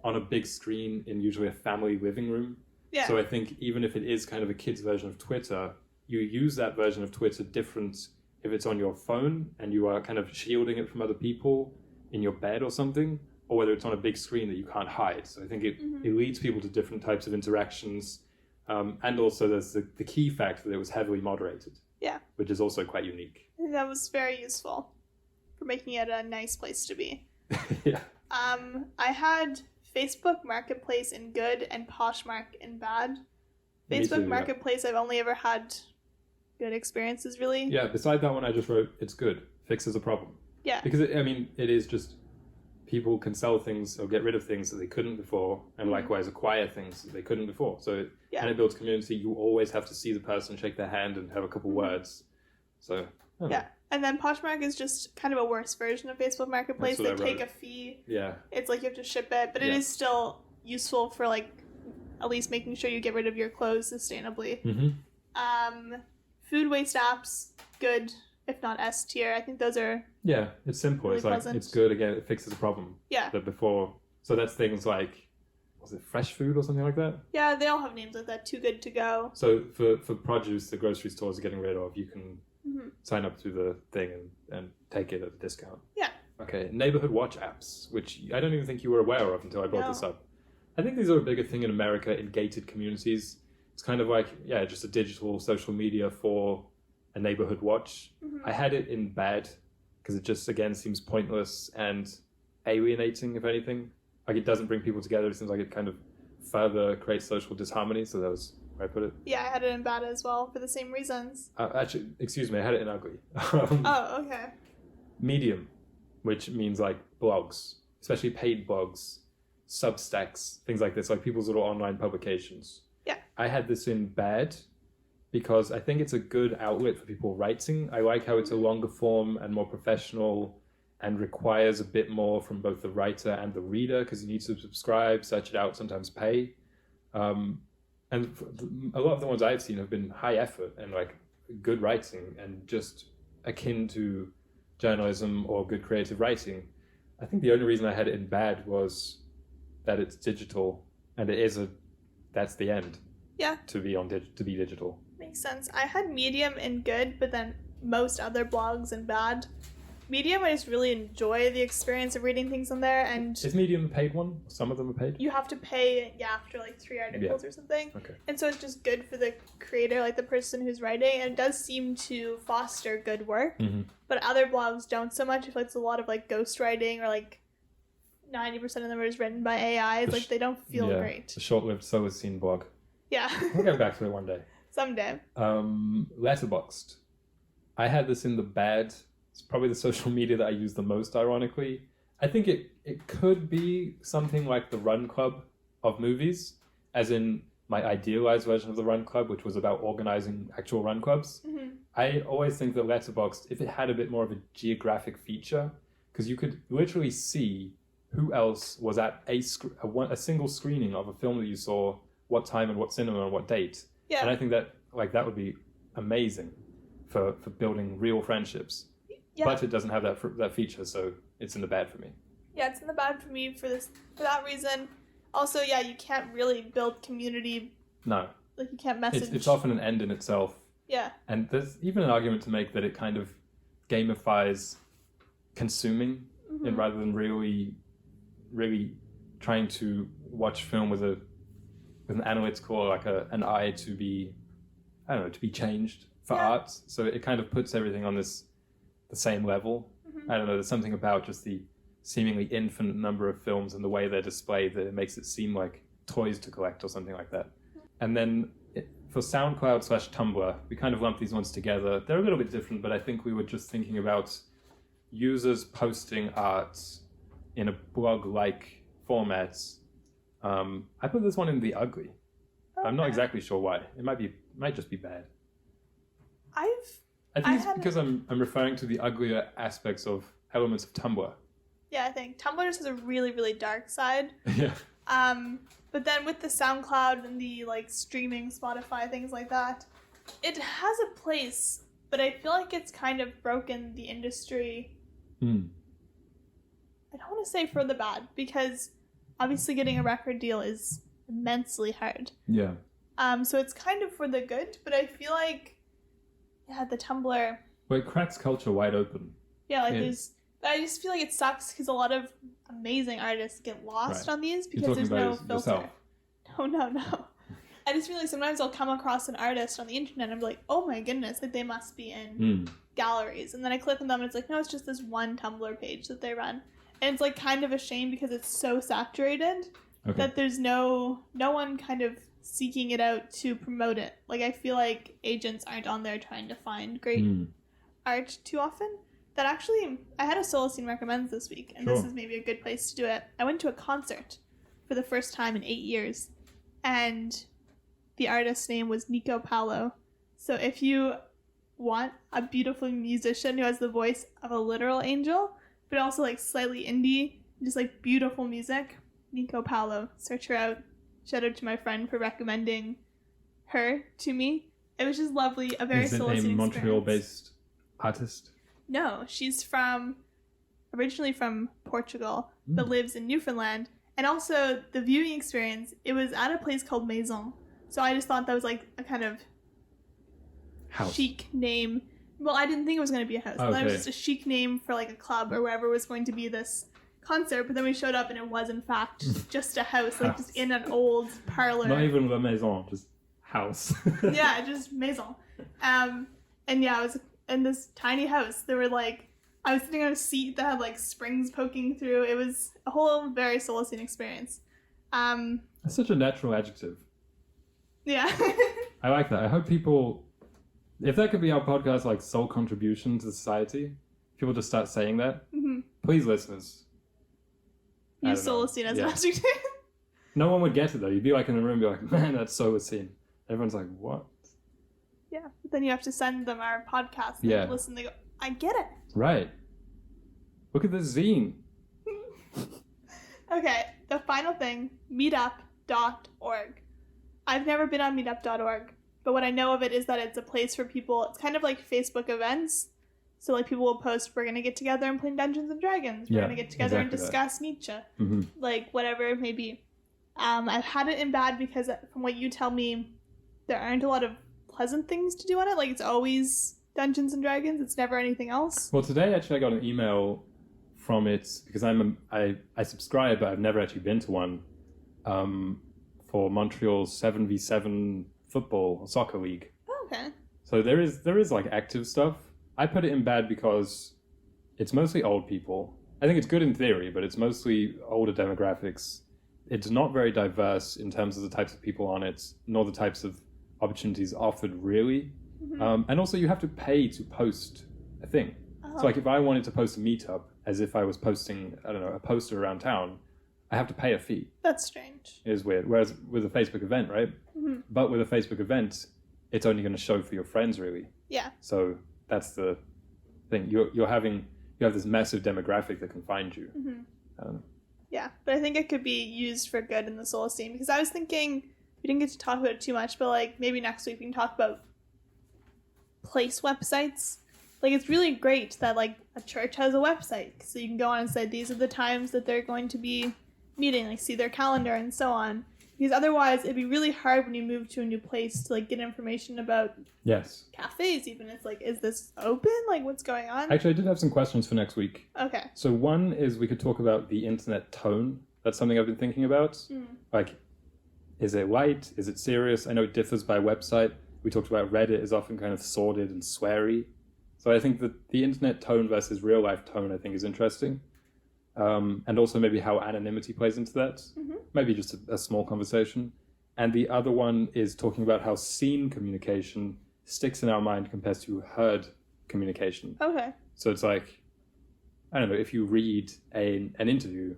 on a big screen in usually a family living room. Yeah. So I think even if it is kind of a kid's version of Twitter, you use that version of Twitter different if it's on your phone and you are kind of shielding it from other people in your bed or something, or whether it's on a big screen that you can't hide. So I think it leads people to different types of interactions. And also there's the key fact that it was heavily moderated. Yeah. Which is also quite unique. I think that was very useful for making it a nice place to be. Yeah. I had Facebook Marketplace in good and Poshmark in bad. Me Facebook too, yeah. Marketplace, I've only ever had good experiences, really. Yeah, beside that one, I just wrote, it's good. Fixes a problem. Yeah. Because, it is just people can sell things or get rid of things that they couldn't before, and likewise acquire things that they couldn't before. So, and it builds community. You always have to see the person, shake their hand, and have a couple words. So, I don't know. And then Poshmark is just kind of a worse version of Facebook Marketplace. They take a fee. Yeah. It's like you have to ship it, but it is still useful for like at least making sure you get rid of your clothes sustainably. Food waste apps, good, if not S tier. I think those are it's simple. really It's like pleasant. it's good again. It fixes a problem. Yeah. That before, so that's things like, was it fresh food or something like that? Yeah, they all have names like that. Too good to go. So for produce, the grocery stores are getting rid of. You can sign up through the thing and take it at a discount. Yeah. Okay, neighborhood watch apps, which I don't even think you were aware of until I brought this up. I think these are a bigger thing in America in gated communities. It's kind of like, just a digital social media for a neighborhood watch. I had it in bad because it just, again, seems pointless and alienating, if anything. Like, it doesn't bring people together. It seems like it kind of further creates social disharmony. So that was where I put it. Yeah, I had it in bad as well for the same reasons. Actually, excuse me, I had it in ugly. Oh, okay. Medium, which means like blogs, especially paid blogs, Substacks, things like this, like people's little online publications. Yeah. I had this in bad because I think it's a good outlet for people writing. I like how it's a longer form and more professional and requires a bit more from both the writer and the reader because you need to subscribe, search it out, sometimes pay. And a lot of the ones I've seen have been high effort and like good writing and just akin to journalism or good creative writing. I think the only reason I had it in bad was that it's digital and that's the end. Yeah. To be digital. Makes sense. I had Medium in good, but then most other blogs in bad. Medium, I just really enjoy the experience of reading things on there, and Is Medium a paid one? Some of them are paid? you have to pay after like 3 articles or something. Okay. And so it's just good for the creator, like the person who's writing, and it does seem to foster good work. But other blogs don't so much. If it's a lot of like ghostwriting or like 90% of them are just written by AI, it's like they don't feel great. The short-lived Solacene blog. Yeah. We'll get back to it one day. Someday. Letterboxd. I had this in the bad. It's probably the social media that I use the most, ironically. I think it could be something like the Run Club of movies, as in my idealized version of the Run Club, which was about organizing actual run clubs. I always think that Letterboxd, if it had a bit more of a geographic feature, because you could literally see who else was at a single screening of a film that you saw, what time and what cinema and what date. Yeah. And I think that that would be amazing for building real friendships. Yeah. But it doesn't have that feature, so it's in the bad for me. Yeah, it's in the bad for me for that reason. Also, you can't really build community. No. Like, you can't message. It's often an end in itself. Yeah. And there's even an argument to make that it kind of gamifies consuming and rather than really, really trying to watch film with an analytical or like an eye to be changed for art. So it kind of puts everything on the same level. I don't know, there's something about just the seemingly infinite number of films and the way they're displayed that it makes it seem like toys to collect or something like that. And then for SoundCloud/Tumblr, we kind of lump these ones together. They're a little bit different, but I think we were just thinking about users posting art in a blog-like format. I put this one in the ugly. Okay. I'm not exactly sure why. It might just be bad. I think it's because I'm referring to the uglier aspects of elements of Tumblr. Yeah, I think Tumblr just has a really, really dark side. Yeah. But then with the SoundCloud and the like streaming, Spotify, things like that, it has a place, but I feel like it's kind of broken the industry. I don't want to say for the bad, because obviously getting a record deal is immensely hard. Yeah. So it's kind of for the good, but I feel like the Tumblr. Well, it cracks culture wide open. Yeah, like there's But I just feel like it sucks because a lot of amazing artists get lost Right. on these You're because talking there's no about filter. yourself. No. I just feel like sometimes I'll come across an artist on the internet and I'm like, oh my goodness, like they must be in galleries. And then I click on them and it's like, no, it's just this one Tumblr page that they run. And it's like kind of a shame because it's so saturated that there's no one kind of seeking it out to promote it. Like I feel like agents aren't on there trying to find great art too often. That actually, I had a Solacene recommends this week, and this is maybe a good place to do it. I went to a concert for the first time in 8 years, and the artist's name was Nico Paolo. So if you want a beautiful musician who has the voice of a literal angel, but also like slightly indie, just like beautiful music, Nico Paolo, search her out. Shout out to my friend for recommending her to me. It was just lovely, a very Solacene experience. Is it a Montreal-based artist? No, she's originally from Portugal, but lives in Newfoundland. And also, the viewing experience, it was at a place called Maison. So I just thought that was like a kind of chic name. Well, I didn't think it was going to be a house. I thought it was just a chic name for like a club or wherever was going to be this concert. But then we showed up and it was in fact just a house, like just in an old parlor. Not even La Maison, just house. Yeah, just Maison. And yeah, I was in this tiny house. There were like, I was sitting on a seat that had like springs poking through. It was a whole very Solacene experience. That's such a natural adjective. Yeah. I like that. I hope people, if that could be our podcast, like sole contribution to society, people just start saying that. Please, listeners. Use Solacene as an adjective. No one would get it though. You'd be like in a room and be like, man, that's Solacene. Everyone's like, what? Yeah, but then you have to send them our podcast and they listen. They go, I get it. Right. Look at this zine. Okay, the final thing, meetup.org. I've never been on meetup.org, but what I know of it is that it's a place for people. It's kind of like Facebook events. So like people will post, we're going to get together and play Dungeons and Dragons. We're going to get together and discuss Nietzsche. Like whatever it may be. I've had it in bad because from what you tell me, there aren't a lot of pleasant things to do on it. Like it's always Dungeons and Dragons. It's never anything else. Well, today actually I got an email from it because I subscribe, but I've never actually been to one for Montreal's 7v7 football soccer league. Oh, okay. So there is like active stuff. I put it in bad because it's mostly old people. I think it's good in theory, but it's mostly older demographics. It's not very diverse in terms of the types of people on it, nor the types of opportunities offered, really. And also, you have to pay to post a thing. So, like, if I wanted to post a meetup as if I was posting, I don't know, a poster around town, I have to pay a fee. That's strange. It is weird. Whereas with a Facebook event, right? But with a Facebook event, it's only going to show for your friends, really. Yeah. So that's the thing. You have this massive demographic that can find you. Yeah, but I think it could be used for good in the Solacene because I was thinking we didn't get to talk about it too much, but like maybe next week we can talk about place websites. Like it's really great that like a church has a website so you can go on and say these are the times that they're going to be meeting, like see their calendar and so on. Because otherwise it'd be really hard when you move to a new place to like get information about cafes even. It's like, is this open? Like what's going on? Actually, I did have some questions for next week. Okay. So one is we could talk about the internet tone. That's something I've been thinking about. Like, is it light? Is it serious? I know it differs by website. We talked about Reddit is often kind of sordid and sweary. So I think that the internet tone versus real life tone, I think, is interesting. And also maybe how anonymity plays into that. Maybe just a small conversation. And the other one is talking about how seen communication sticks in our mind compared to heard communication. Okay. So it's like, I don't know, if you read an interview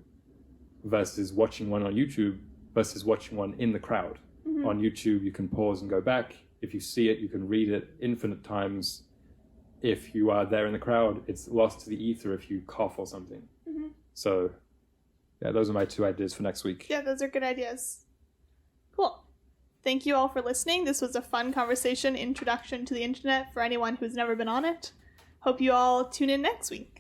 versus watching one on YouTube versus watching one in the crowd. On YouTube, you can pause and go back. If you see it, you can read it infinite times. If you are there in the crowd, it's lost to the ether if you cough or something. So, yeah, those are my 2 ideas for next week. Yeah, those are good ideas. Cool. Thank you all for listening. This was a fun conversation, introduction to the internet for anyone who's never been on it. Hope you all tune in next week.